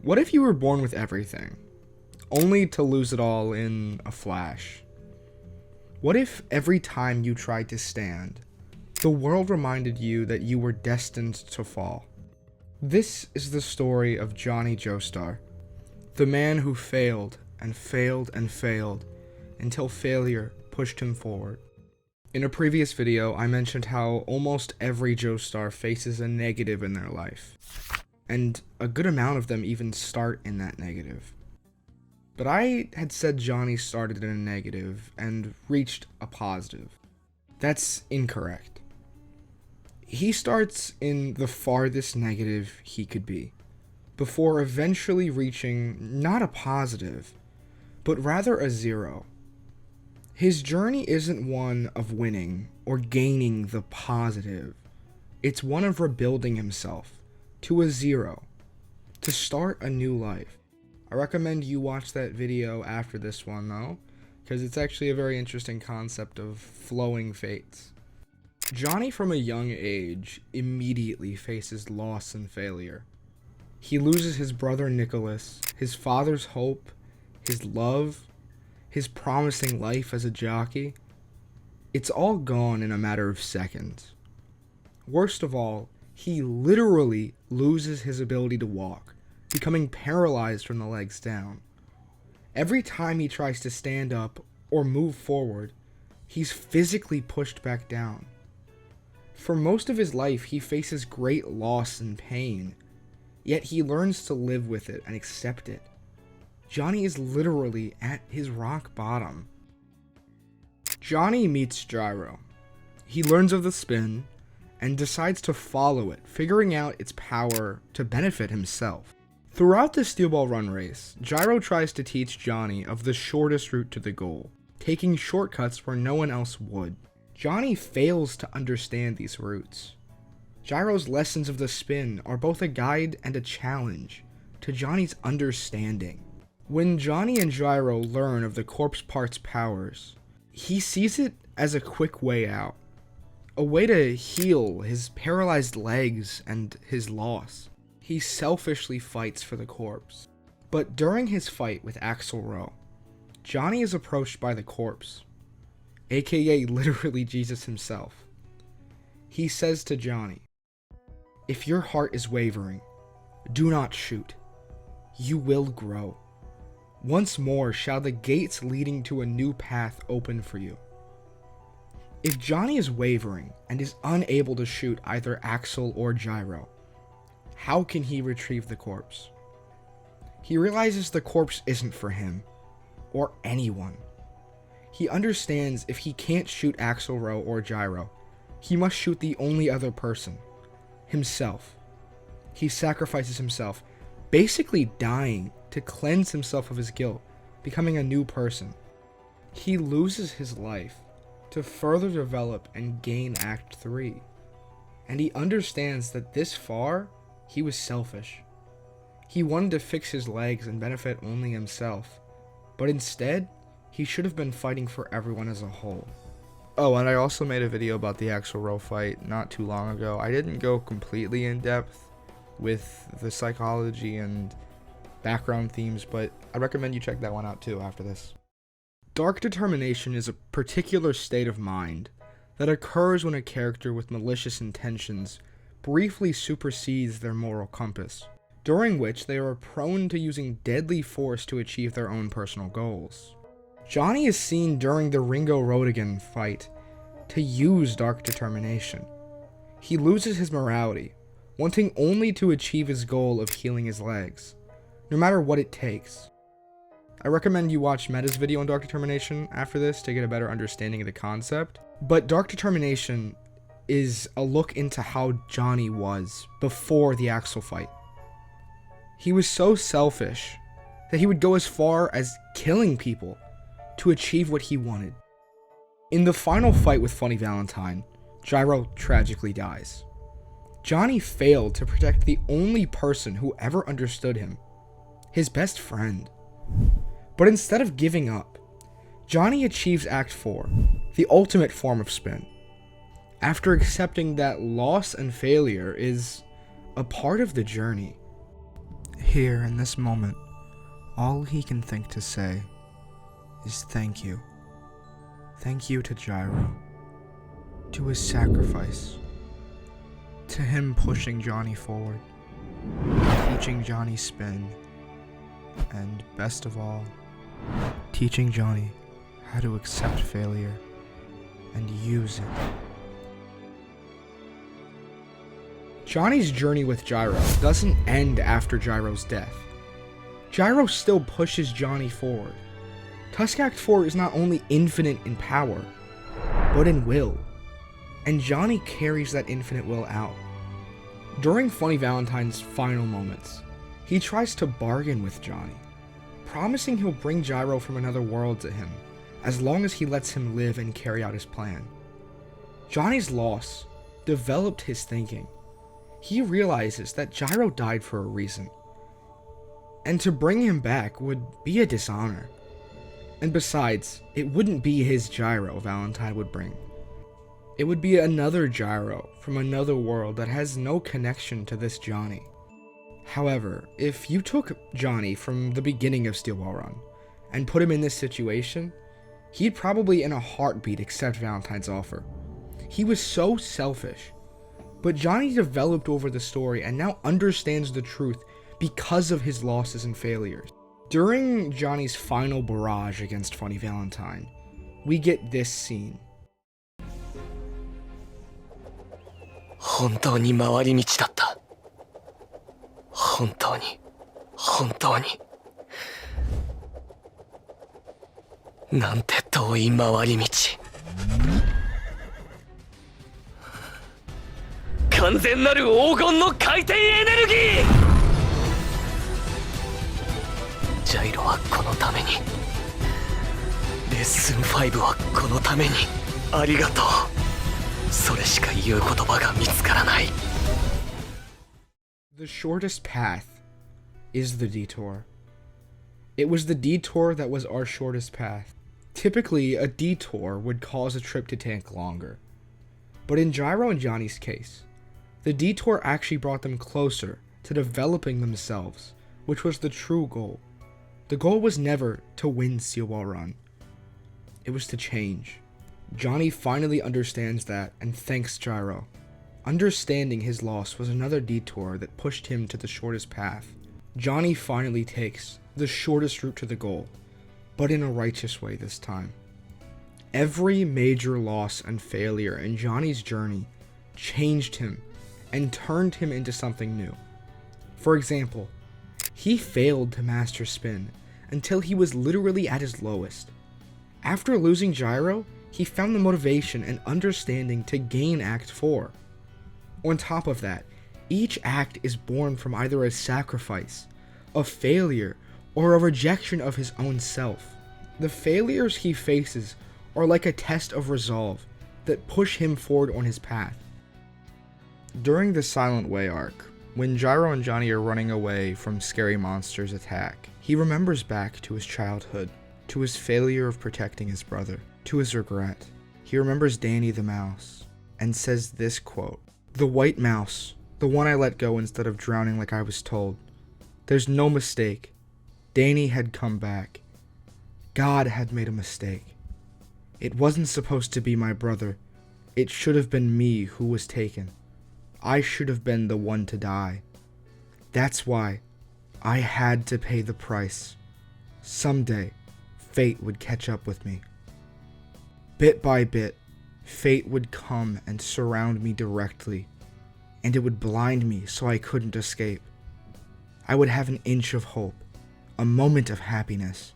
What if you were born with everything, only to lose it all in a flash? What if every time you tried to stand, the world reminded you that you were destined to fall? This is the story of Johnny Joestar, the man who failed and failed and failed until failure pushed him forward. In a previous video, I mentioned how almost every Joestar faces a negative in their life, and a good amount of them even start in that negative. But I had said Johnny started in a negative and reached a positive. That's incorrect. He starts in the farthest negative he could be, before eventually reaching not a positive, but rather a zero. His journey isn't one of winning or gaining the positive. It's one of rebuilding himself to a zero, to start a new life. I recommend you watch that video after this one though, because it's actually a very interesting concept of flowing fates. Johnny from a young age immediately faces loss and failure. He loses his brother Nicholas, his father's hope, his love, his promising life as a jockey. It's all gone in a matter of seconds. Worst of all, he literally loses his ability to walk, becoming paralyzed from the legs down. Every time he tries to stand up or move forward, he's physically pushed back down. For most of his life, he faces great loss and pain, yet he learns to live with it and accept it. Johnny is literally at his rock bottom. Johnny meets Gyro. He learns of the spin and decides to follow it, figuring out its power to benefit himself. Throughout the Steel Ball Run race, Gyro tries to teach Johnny of the shortest route to the goal, taking shortcuts where no one else would. Johnny fails to understand these routes. Gyro's lessons of the spin are both a guide and a challenge to Johnny's understanding. When Johnny and Gyro learn of the corpse part's powers, he sees it as a quick way out. A way to heal his paralyzed legs and his loss. He selfishly fights for the corpse. But during his fight with Axl Rowe, Johnny is approached by the corpse, aka literally Jesus himself. He says to Johnny, "If your heart is wavering, do not shoot. You will grow. Once more shall the gates leading to a new path open for you." If Johnny is wavering and is unable to shoot either Axl or Gyro, how can he retrieve the corpse? He realizes the corpse isn't for him, or anyone. He understands if he can't shoot Axl Rowe or Gyro, he must shoot the only other person, himself. He sacrifices himself, basically dying to cleanse himself of his guilt, becoming a new person. He loses his life to further develop and gain Act 3. And he understands that this far, he was selfish. He wanted to fix his legs and benefit only himself, but instead, he should have been fighting for everyone as a whole. Oh, and I also made a video about the Axl Rowe fight not too long ago. I didn't go completely in depth with the psychology and background themes, but I recommend you check that one out too after this. Dark determination is a particular state of mind that occurs when a character with malicious intentions briefly supersedes their moral compass, during which they are prone to using deadly force to achieve their own personal goals. Johnny is seen during the Ringo Rodigan fight to use dark determination. He loses his morality, wanting only to achieve his goal of healing his legs, no matter what it takes. I recommend you watch Meta's video on Dark Determination after this to get a better understanding of the concept. But Dark Determination is a look into how Johnny was before the Axl fight. He was so selfish that he would go as far as killing people to achieve what he wanted. In the final fight with Funny Valentine, Gyro tragically dies. Johnny failed to protect the only person who ever understood him, his best friend. But instead of giving up, Johnny achieves Act 4, the ultimate form of spin. After accepting that loss and failure is a part of the journey, Here, in this moment, all he can think to say is thank you. Thank you to Gyro, to his sacrifice, to him pushing Johnny forward, teaching Johnny spin, and best of all, teaching Johnny how to accept failure and use it. Johnny's journey with Gyro doesn't end after Gyro's death. Gyro still pushes Johnny forward. Tusk Act 4 is not only infinite in power, but in will, and Johnny carries that infinite will out. During Funny Valentine's final moments, he tries to bargain with Johnny, promising he'll bring Gyro from another world to him, as long as he lets him live and carry out his plan. Johnny's loss developed his thinking. He realizes that Gyro died for a reason, and to bring him back would be a dishonor. And besides, it wouldn't be his Gyro Valentine would bring. It would be another Gyro from another world that has no connection to this Johnny. However, if you took Johnny from the beginning of Steel Ball Run and put him in this situation, he'd probably in a heartbeat accept Valentine's offer. He was so selfish. But Johnny developed over the story and now understands the truth because of his losses and failures. During Johnny's final barrage against Funny Valentine, we get this scene. 本当に回り道だった。本当に、本当に。なんて遠い回り道。完全なる黄金の回転エネルギー。ジャイロはこのために、レッスン5はこのために。ありがとう。それしか言う言葉が見つからない。The shortest path is the detour. It was the detour that was our shortest path. Typically, a detour would cause a trip to take longer. But in Gyro and Johnny's case, the detour actually brought them closer to developing themselves, which was the true goal. The goal was never to win Steel Ball Run. It was to change. Johnny finally understands that and thanks Gyro. Understanding his loss was another detour that pushed him to the shortest path. Johnny finally takes the shortest route to the goal, but in a righteous way this time. Every major loss and failure in Johnny's journey changed him and turned him into something new. For example, he failed to master spin until he was literally at his lowest. After losing Gyro, he found the motivation and understanding to gain Act 4. On top of that, each act is born from either a sacrifice, a failure, or a rejection of his own self. The failures he faces are like a test of resolve that push him forward on his path. During the Silent Way arc, when Gyro and Johnny are running away from scary monsters' attack, he remembers back to his childhood, to his failure of protecting his brother, to his regret. He remembers Danny the mouse, and says this quote, "The white mouse, the one I let go instead of drowning like I was told. There's no mistake. Danny had come back. God had made a mistake. It wasn't supposed to be my brother. It should have been me who was taken. I should have been the one to die. That's why I had to pay the price. Someday, fate would catch up with me. Bit by bit, fate would come and surround me directly, and it would blind me so I couldn't escape. I would have an inch of hope, a moment of happiness,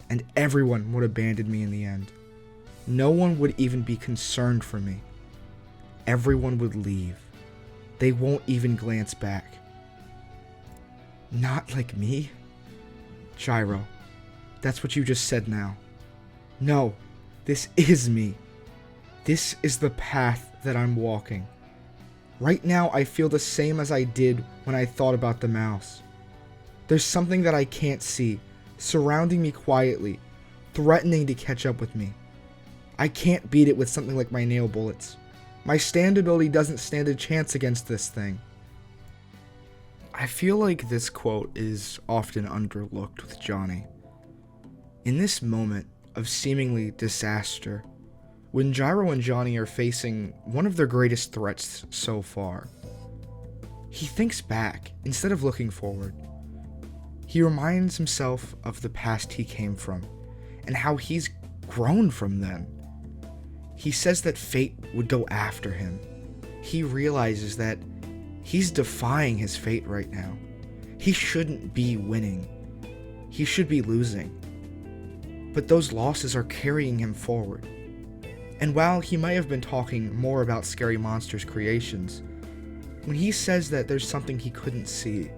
and everyone would abandon me in the end. No one would even be concerned for me. Everyone would leave. They won't even glance back. Not like me? Gyro, that's what you just said now. No, this is me. This is the path that I'm walking. Right now I feel the same as I did when I thought about the mouse. There's something that I can't see, surrounding me quietly, threatening to catch up with me. I can't beat it with something like my nail bullets. My stand ability doesn't stand a chance against this thing. I feel like this quote is often underlooked with Johnny. In this moment of seemingly disaster, when Gyro and Johnny are facing one of their greatest threats so far, he thinks back instead of looking forward. He reminds himself of the past he came from and how he's grown from then. He says that fate would go after him. He realizes that he's defying his fate right now. He shouldn't be winning. He should be losing. But those losses are carrying him forward. And while he might have been talking more about Scary Monster's creations, when he says that there's something he couldn't see,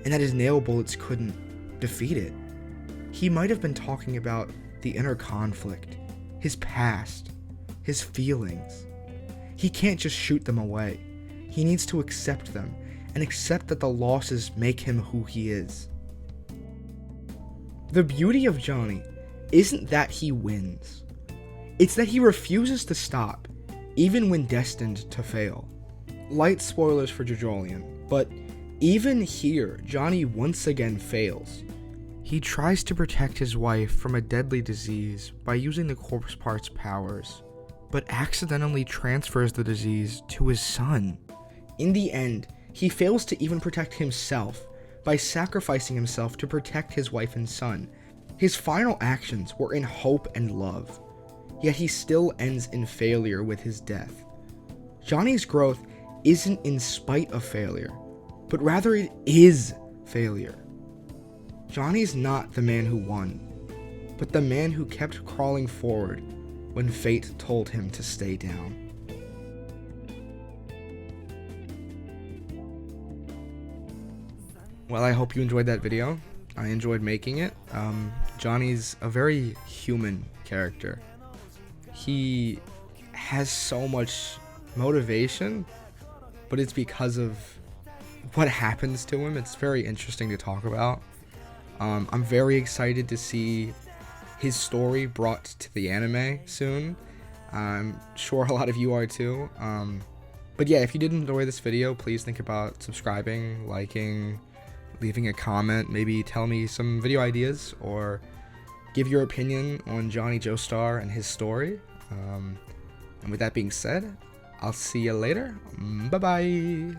and that his nail bullets couldn't defeat it, he might have been talking about the inner conflict, his past, his feelings. He can't just shoot them away. He needs to accept them, and accept that the losses make him who he is. The beauty of Johnny isn't that he wins. It's that he refuses to stop, even when destined to fail. Light spoilers for Jojolian, but even here, Johnny once again fails. He tries to protect his wife from a deadly disease by using the corpse part's powers, but accidentally transfers the disease to his son. In the end, he fails to even protect himself by sacrificing himself to protect his wife and son. His final actions were in hope and love, yet he still ends in failure with his death. Johnny's growth isn't in spite of failure, but rather it is failure. Johnny's not the man who won, but the man who kept crawling forward when fate told him to stay down. Well, I hope you enjoyed that video. I enjoyed making it. Johnny's a very human character. He has so much motivation, but it's because of what happens to him. It's very interesting to talk about. I'm very excited to see his story brought to the anime soon. I'm sure a lot of you are too. But yeah, if you did enjoy this video, please think about subscribing, liking, leaving a comment, maybe tell me some video ideas, or give your opinion on Johnny Joestar and his story. And with that being said, I'll see you later. Bye bye.